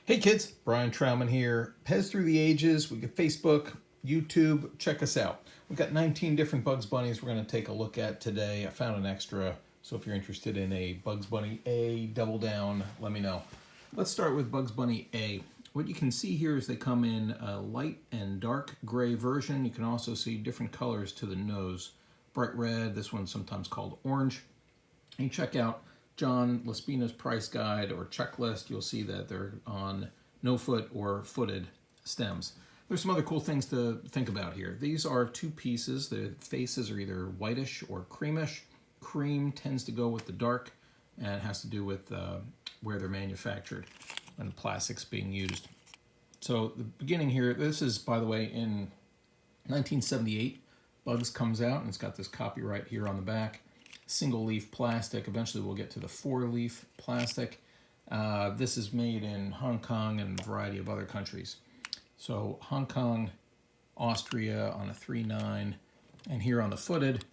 Hey kids, Brian Trauman here. Pez Through the Ages. We got Facebook, YouTube. Check us out. We've got 19 different Bugs Bunnies we're going to take a look at today. I found an extra, so if you're interested in a Bugs Bunny A double down, let me know. Let's start with Bugs Bunny A. What you can see here is they come in a light and dark gray version. You can also see different colors to the nose. Bright red, this one's sometimes called orange. And you check out John Laspina's price guide or checklist, you'll see that they're on no foot or footed stems. There's some other cool things to think about here. These are two pieces. The faces are either whitish or creamish. Cream tends to go with the dark, and it has to do with where they're manufactured and the plastics being used. So the beginning here, this is, by the way, in 1978. Bugs comes out, and it's got this copyright here on the back. Single leaf plastic. Eventually we'll get to the 4-leaf plastic. This is made in Hong Kong and a variety of other countries. So Hong Kong, Austria on a 3.9, and here on the footed,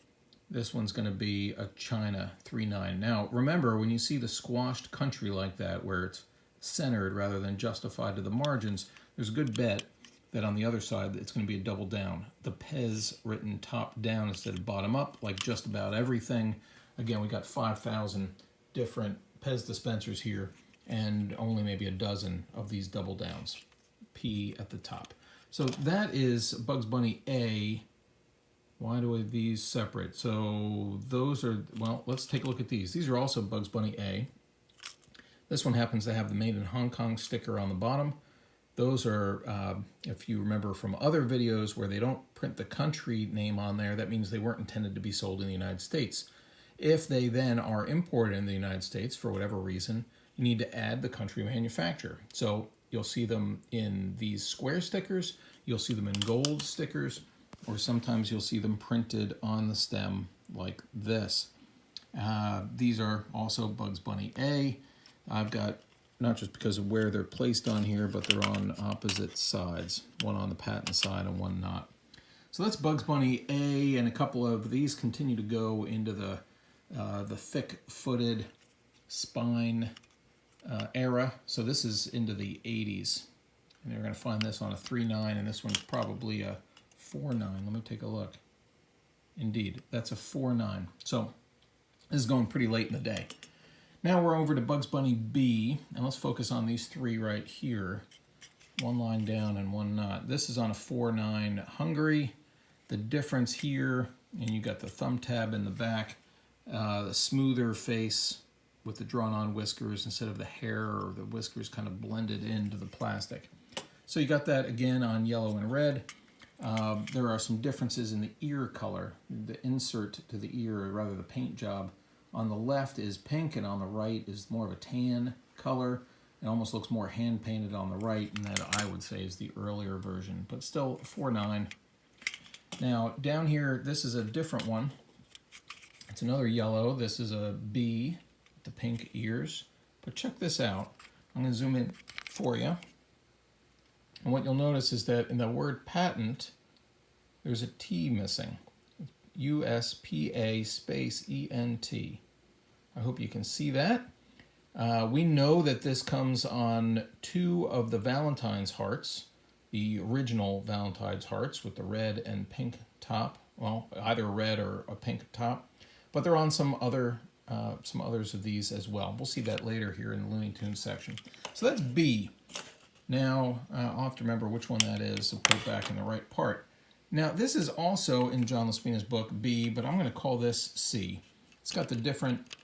this one's going to be a China 3.9. Now remember, when you see the squashed country like that, where it's centered rather than justified to the margins, there's a good bet that on the other side it's going to be a double down. The Pez written top down instead of bottom up, like just about everything. Again, we got 5,000 different Pez dispensers here, and only maybe a dozen of these double downs. P at the top. So that is Bugs Bunny A. Why do these separate? So those are, well, let's take a look at these. These are also Bugs Bunny A. This one happens to have the Made in Hong Kong sticker on the bottom. Those are, if you remember from other videos where they don't print the country name on there, that means they weren't intended to be sold in the United States. If they then are imported in the United States for whatever reason, you need to add the country manufacturer. So you'll see them in these square stickers, you'll see them in gold stickers, or sometimes you'll see them printed on the stem like this. These are also Bugs Bunny A. I've got, not just because of where they're placed on here, but they're on opposite sides, one on the patent side and one not. So that's Bugs Bunny A, and a couple of these continue to go into the thick-footed spine era. So this is into the 80s, and you're going to find this on a 3.9, and this one's probably a 4.9. Let me take a look. Indeed, that's a 4.9. So this is going pretty late in the day. Now we're over to Bugs Bunny B, and let's focus on these three right here. One line down and one not. This is on a 4.9 Hungary. The difference here, and you got the thumb tab in the back, the smoother face with the drawn-on whiskers instead of the hair or the whiskers kind of blended into the plastic. So you got that again on yellow and red. There are some differences in the ear color. The insert to the ear, or rather the paint job, on the left is pink, and on the right is more of a tan color. It almost looks more hand-painted on the right, and that I would say is the earlier version, but still 4.9. Now, down here, this is a different one. It's another yellow. This is a B, with the pink ears. But check this out. I'm going to zoom in for you. And what you'll notice is that in the word patent, there's a T missing. USPA space ENT. I hope you can see that. We know that this comes on two of the Valentine's hearts, the original Valentine's hearts with the red and pink top. Well, either a red or a pink top, but they're on some others of these as well. We'll see that later here in the Looney Tunes section. So that's B. Now I'll have to remember which one that is to put it back in the right part. Now, this is also in John Laspina's book, B, but I'm going to call this C. It's got the different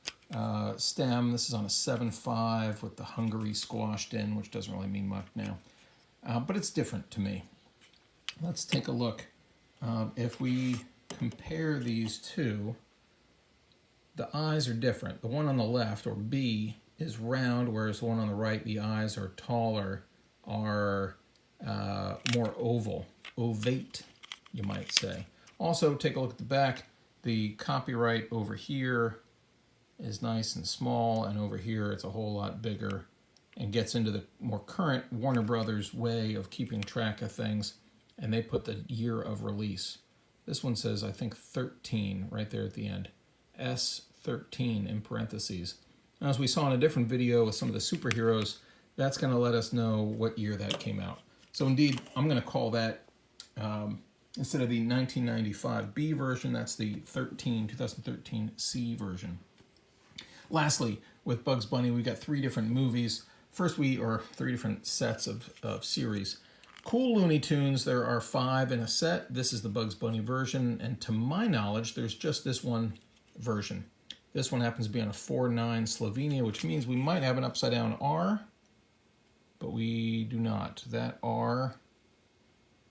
stem. This is on a 7.5 with the Hungary squashed in, which doesn't really mean much now. But it's different to me. Let's take a look. If we compare these two, the eyes are different. The one on the left, or B, is round, whereas the one on the right, the eyes are taller, are more oval, ovate, you might say. Also, take a look at the back. The copyright over here is nice and small, and over here it's a whole lot bigger and gets into the more current Warner Brothers way of keeping track of things, and they put the year of release. This one says, I think, 13 right there at the end. S13 in parentheses. Now, as we saw in a different video with some of the superheroes, that's going to let us know what year that came out. So indeed, I'm going to call that, instead of the 1995 B version, that's the 2013 C version. Lastly, with Bugs Bunny, we got 3 different movies. First, or 3 different sets of series. Cool Looney Tunes, there are 5 in a set. This is the Bugs Bunny version, and to my knowledge, there's just this one version. This one happens to be on a 4.9 Slovenia, which means we might have an upside down R, but we do not. That R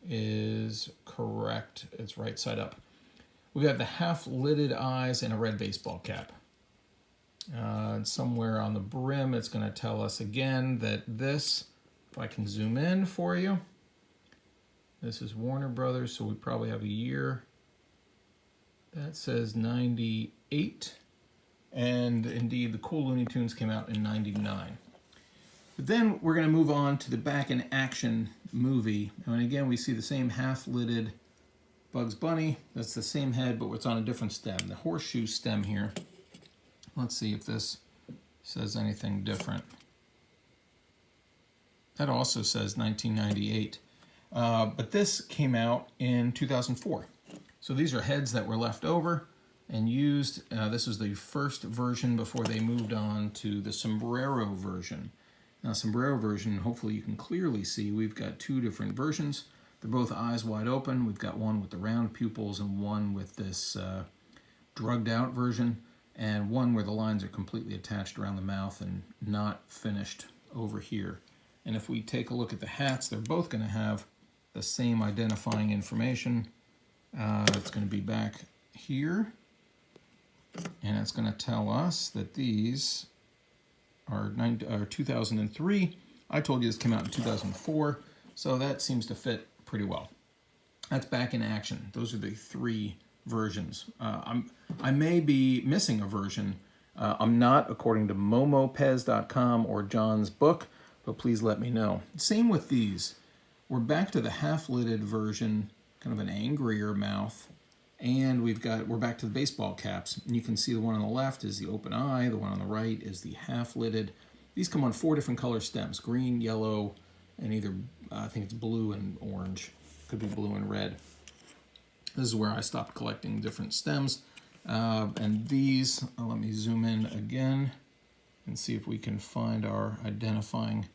is correct. It's right side up. We have the half-lidded eyes and a red baseball cap. And somewhere on the brim, it's going to tell us again that this, if I can zoom in for you, this is Warner Brothers, so we probably have a year. That says 98. And indeed, the Cool Looney Tunes came out in 99. But then we're going to move on to the Back in Action movie. And again, we see the same half-lidded Bugs Bunny. That's the same head, but it's on a different stem. The horseshoe stem here. Let's see if this says anything different. That also says 1998. But this came out in 2004. So these are heads that were left over and used. This was the first version before they moved on to the sombrero version. Now, sombrero version, hopefully you can clearly see, we've got 2 different versions. They're both eyes wide open. We've got one with the round pupils and one with this drugged out version, and one where the lines are completely attached around the mouth and not finished over here. And if we take a look at the hats, they're both going to have the same identifying information. It's going to be back here, and it's going to tell us that these are 2003. I told you this came out in 2004, so that seems to fit pretty well. That's Back in Action. Those are the 3 versions. I may be missing a version. I'm not, according to momopez.com or John's book, but please let me know. Same with these. We're back to the half-lidded version, kind of an angrier mouth, and we're back to the baseball caps. And you can see the one on the left is the open eye, the one on the right is the half-lidded. These come on 4 different color stems: green, yellow, and either I think it's blue and orange. Could be blue and red. This is where I stopped collecting different stems. And these, let me zoom in again and see if we can find our identifying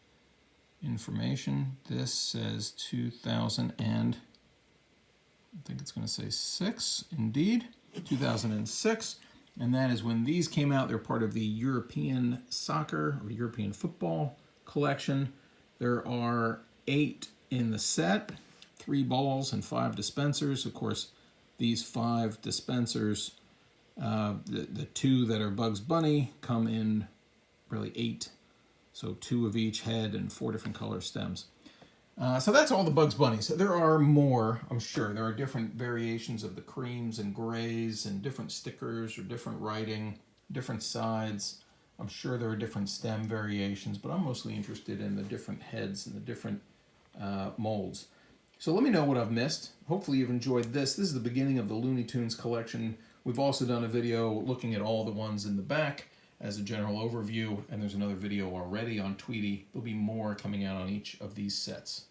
information. This says 2000 and I think it's going to say 6, indeed, 2006. And that is when these came out. They're part of the European soccer or European football collection. There are 8 in the set, 3 balls and 5 dispensers. Of course, these 5 dispensers, the 2 that are Bugs Bunny come in really 8. So 2 of each head and 4 different color stems. So that's all the Bugs Bunnies. There are more, I'm sure. There are different variations of the creams and grays and different stickers or different writing, different sides. I'm sure there are different stem variations, but I'm mostly interested in the different heads and the different molds. So let me know what I've missed. Hopefully you've enjoyed this. This is the beginning of the Looney Tunes collection. We've also done a video looking at all the ones in the back as a general overview, and there's another video already on Tweety. There'll be more coming out on each of these sets.